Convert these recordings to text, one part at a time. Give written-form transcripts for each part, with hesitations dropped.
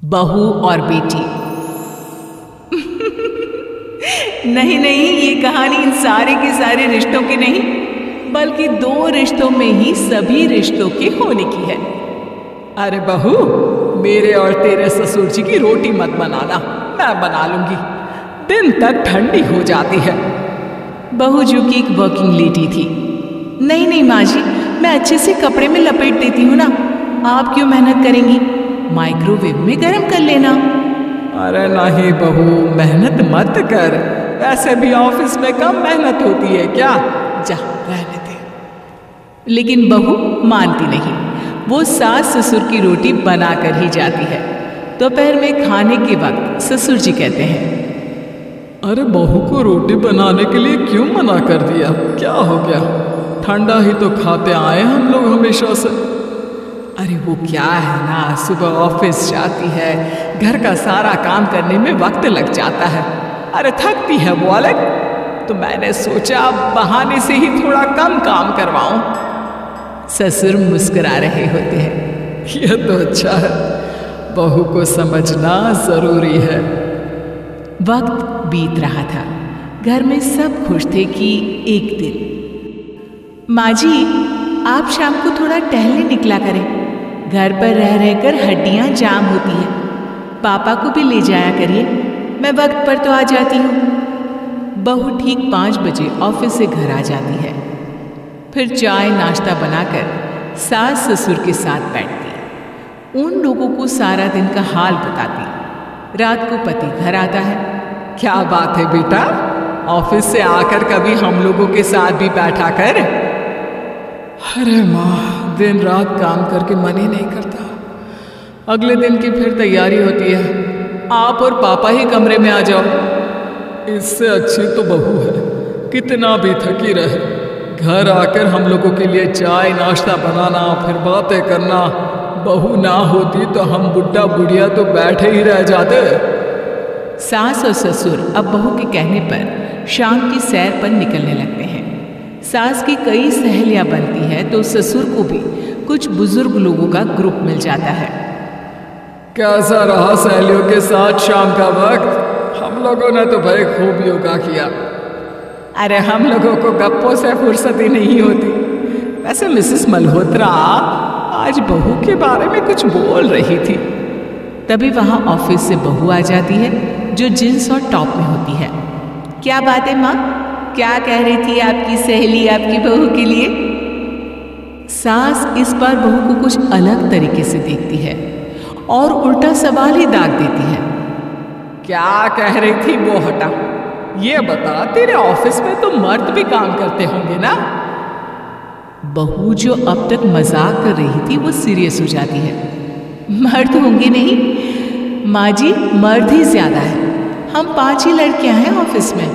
बहू और बेटी। नहीं नहीं, ये कहानी इन सारे के सारे रिश्तों की नहीं, बल्कि दो रिश्तों में ही सभी रिश्तों के होने की है। अरे बहू, मेरे और तेरे ससुर जी की रोटी मत बनाना, मैं बना लूंगी, दिन तक ठंडी हो जाती है। बहू जो कि एक वर्किंग लेडी थी। नहीं नहीं माँ जी, मैं अच्छे से कपड़े में लपेट देती हूँ ना, आप क्यों मेहनत करेंगी, माइक्रोवेव में गर्म कर लेना। अरे नहीं बहू, मेहनत मत कर, वैसे भी ऑफिस में कम मेहनत होती है क्या, जा रहने दे। लेकिन बहू मानती नहीं, वो सास ससुर की रोटी बना कर ही जाती है। दोपहर में खाने के वक्त ससुर जी कहते हैं, अरे बहू को रोटी बनाने के लिए क्यों मना कर दिया, क्या हो गया, ठंडा ही तो खाते आए हम लोग हमेशा से। अरे वो क्या है ना, सुबह ऑफिस जाती है, घर का सारा काम करने में वक्त लग जाता है, अरे थकती है वो अलग, तो मैंने सोचा बहाने से ही थोड़ा कम काम करवाऊं। ससुर मुस्कुरा रहे होते हैं। यह तो अच्छा है, बहू को समझना जरूरी है। वक्त बीत रहा था, घर में सब खुश थे कि एक दिन, माँ जी आप शाम को थोड़ा टहलने निकला करें, घर पर रह रहकर हड्डियां जाम होती है, पापा को भी ले जाया करिए, मैं वक्त पर तो आ जाती हूँ। बहू ठीक 5 बजे ऑफिस से घर आ जाती है, फिर चाय नाश्ता बनाकर सास ससुर के साथ बैठती, उन लोगों को सारा दिन का हाल बताती। रात को पति घर आता है। क्या बात है बेटा, ऑफिस से आकर कभी हम लोगों के साथ भी बैठा कर। अरे माँ, दिन रात काम करके मन ही नहीं करता, अगले दिन की फिर तैयारी होती है, आप और पापा ही कमरे में आ जाओ। इससे अच्छी तो बहू है, कितना भी थकी रहे, घर आकर हम लोगों के लिए चाय नाश्ता बनाना, फिर बातें करना। बहू ना होती तो हम बुढ़ा बुढ़िया तो बैठे ही रह जाते। सास और ससुर अब बहू के कहने पर शाम की सैर पर निकलने लगते हैं। सास की कई सहेलियां बनती है तो ससुर को भी कुछ बुजुर्ग लोगों का ग्रुप मिल जाता है। कैसा रहा सहेलियों के साथ शाम का वक्त? हम लोगों ने तो भाई खूब योगा किया। अरे हम लोगों को गप्पों से फुर्सत ही नहीं होती। वैसे मिसेस मल्होत्रा आज बहू के बारे में कुछ बोल रही थी। तभी वहां ऑफिस से बहू आ जाती है जो जींस और टॉप में होती है। क्या बात है माँ, क्या कह रही थी आपकी सहेली आपकी बहू के लिए? सास इस बार बहू को कुछ अलग तरीके से देखती है और उल्टा सवाल ही दाग देती है। क्या कह रही थी वो हटा, ये बता, तेरे ऑफिस में तो मर्द भी काम करते होंगे ना? बहू जो अब तक मजाक कर रही थी वो सीरियस हो जाती है। मर्द होंगे नहीं माँ जी, मर्द ही ज्यादा है, हम 5 ही लड़कियां हैं ऑफिस में।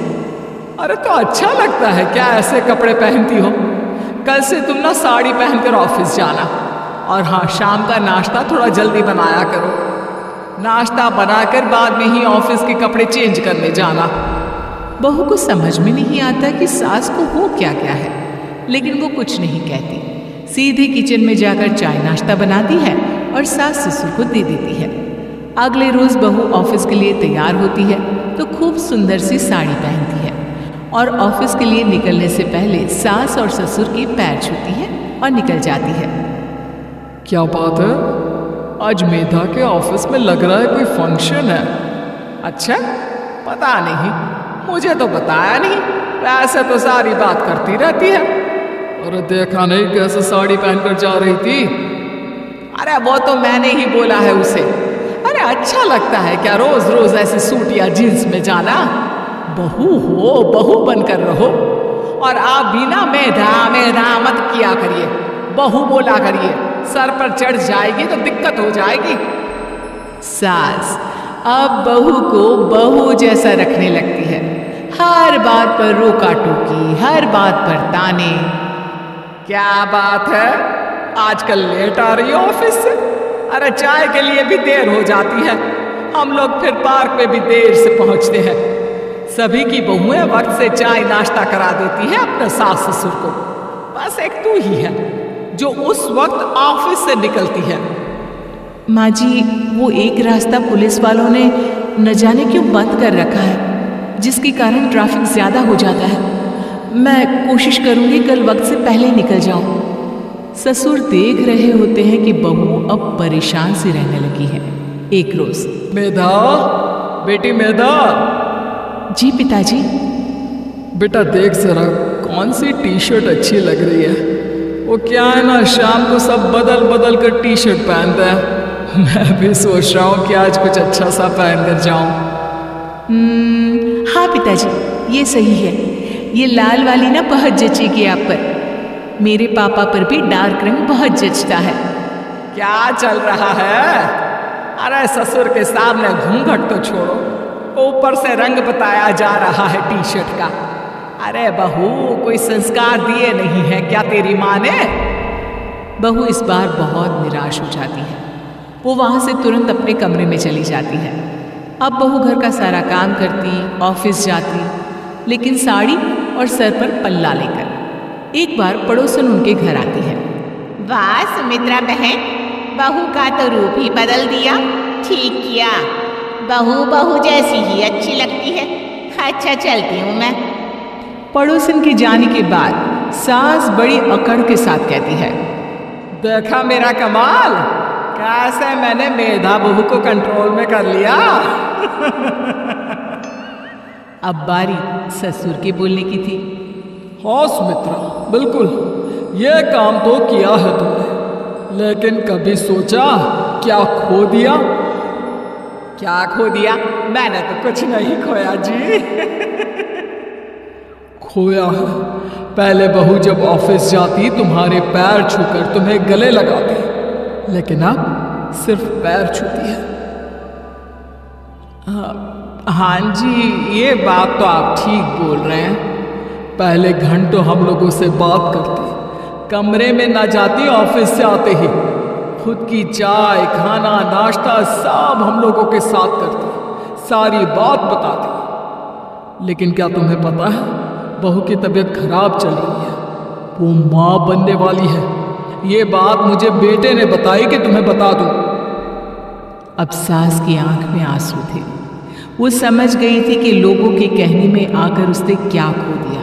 अरे तो अच्छा लगता है क्या ऐसे कपड़े पहनती हो? कल से तुम ना साड़ी पहनकर ऑफिस जाना, और हाँ, शाम का नाश्ता थोड़ा जल्दी बनाया करो, नाश्ता बनाकर बाद में ही ऑफिस के कपड़े चेंज करने जाना। बहू को समझ में नहीं आता कि सास को हो क्या क्या है, लेकिन वो कुछ नहीं कहती, सीधे किचन में जाकर चाय नाश्ता बनाती है और सास ससुर को दे देती है। अगले रोज बहू ऑफिस के लिए तैयार होती है तो खूब सुंदर सी साड़ी पहनती है और ऑफिस के लिए निकलने से पहले सास और ससुर के पैर छूती है और निकल जाती है। क्या बात है, आज मेधा के ऑफिस में लग रहा है कोई फंक्शन है। अच्छा, पता नहीं, मुझे तो बताया नहीं, वैसे तो सारी बात करती रहती है। अरे देखा नहीं कैसे साड़ी पहनकर जा रही थी? अरे वो तो मैंने ही बोला है उसे। अरे अच्छा लगता है क्या रोज रोज ऐसे सूट या जींस में जाना? बहू हो, बहू बनकर रहो, और आप भी ना मेधा मेधा मत किया करिए, बहू बोला करिए, सर पर चढ़ जाएगी तो दिक्कत हो जाएगी। सास अब बहू को बहू जैसा रखने लगती है, हर बात पर रोका टोकी, हर बात पर ताने। क्या बात है, आजकल लेट आ रही है ऑफिस से? अरे चाय के लिए भी देर हो जाती है, हम लोग फिर पार्क में भी देर से पहुंचते हैं। सभी की बहुएं वक्त से चाय नाश्ता करा देती है अपने सास ससुर को, बस एक तू ही है जो उस वक्त ऑफिस से निकलती है। माँ जी, वो एक रास्ता पुलिस वालों ने न जाने क्यों बंद कर रखा है, जिसके कारण ट्रैफिक ज़्यादा हो जाता है। मैं कोशिश करूँगी कल वक्त से पहले निकल जाऊँ। ससुर देख रहे होते हैं कि बहू अब परेशान सी रहने लगी है। एक रोज, मेधा, बेटी मेधा। जी पिताजी। बेटा देख जरा कौन सी टी शर्ट अच्छी लग रही है। वो क्या है ना, शाम को सब बदल बदल कर टी शर्ट पहनता है। मैं भी सोच रहा हूँ कि आज कुछ अच्छा सा पहन कर जाऊँ। हाँ पिताजी, ये सही है। ये लाल वाली ना बहुत जचेगी आप पर। मेरे पापा पर भी डार्क रंग बहुत जचता है। क्या चल रहा है? अरे ससुर के सामने घूंघट तो छोड़ो, ऊपर से रंग बताया जा रहा है टी शर्ट का। अरे बहू, कोई संस्कार दिए नहीं है क्या तेरी माँ ने? बहू इस बार बहुत निराश हो जाती है। वो वहां से तुरंत अपने कमरे में चली जाती है। अब बहू घर का सारा काम करती, ऑफिस जाती, लेकिन साड़ी और सर पर पल्ला लेकर। एक बार पड़ोसन उनके घर आती है। वाह सुमित्रा बहन, बहू का तो रूप ही बदल दिया। ठीक किया, बहू बहू जैसी ही अच्छी लगती है। अच्छा चलती हूँ मैं। पड़ोसन के जाने के बाद सास बड़ी अकड़ के साथ कहती है, देखा मेरा कमाल, कैसे मैंने मेधा बहू को कंट्रोल में कर लिया। अब बारी ससुर के बोलने की थी। हाँ सुमित्रा, बिल्कुल ये काम तो किया है तुमने, लेकिन कभी सोचा क्या खो दिया? क्या खो दिया? मैंने तो कुछ नहीं खोया जी। खोया है, पहले बहू जब ऑफिस जाती तुम्हारे पैर छूकर तुम्हें गले लगाती, लेकिन अब सिर्फ पैर छूती है। हाँ जी, ये बात तो आप ठीक बोल रहे हैं। पहले घंटों हम लोगों से बात करती, कमरे में ना जाती, ऑफिस से आते ही खुद की चाय, खाना, नाश्ता सब हम लोगों के साथ करती, सारी बात बताती। लेकिन क्या तुम्हें पता है, बहू की तबीयत खराब चल रही है, वो माँ बनने वाली है। ये बात मुझे बेटे ने बताई कि तुम्हें बता दूं। अब सास की आंख में आंसू थे। वो समझ गई थी कि लोगों के कहने में आकर उसने क्या खो दिया।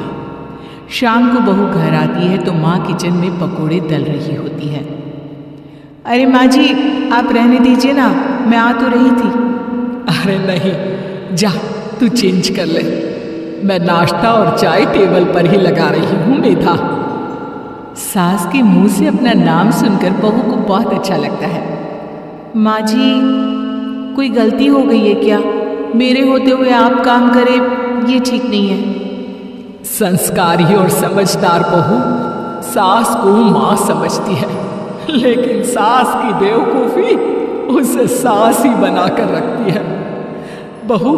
शाम को बहू घर आती है तो माँ किचन में पकोड़े तल रही होती है। अरे माँ जी, आप रहने दीजिए ना, मैं आ तो रही थी। अरे नहीं, जा तू चेंज कर ले, मैं नाश्ता और चाय टेबल पर ही लगा रही हूँ मेधा। सास के मुंह से अपना नाम सुनकर बहू को बहुत अच्छा लगता है। माँ जी, कोई गलती हो गई है क्या? मेरे होते हुए आप काम करें, ये ठीक नहीं है। संस्कारी और समझदार बहू सास को माँ समझती है, लेकिन सास की बेवकूफी उसे सास ही बनाकर रखती है। बहू,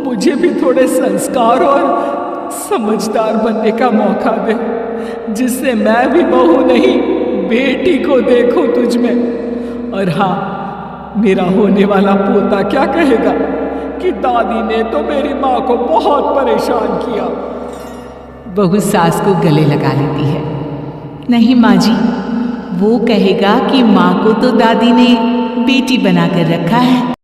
मुझे भी थोड़े संस्कार और समझदार बनने का मौका दे, जिससे मैं भी बहू नहीं बेटी को देखूं तुझ में। और हाँ, मेरा होने वाला पोता क्या कहेगा कि दादी ने तो मेरी माँ को बहुत परेशान किया। बहू सास को गले लगा लेती है। नहीं माँ जी, वो कहेगा कि माँ को तो दादी ने बेटी बनाकर रखा है,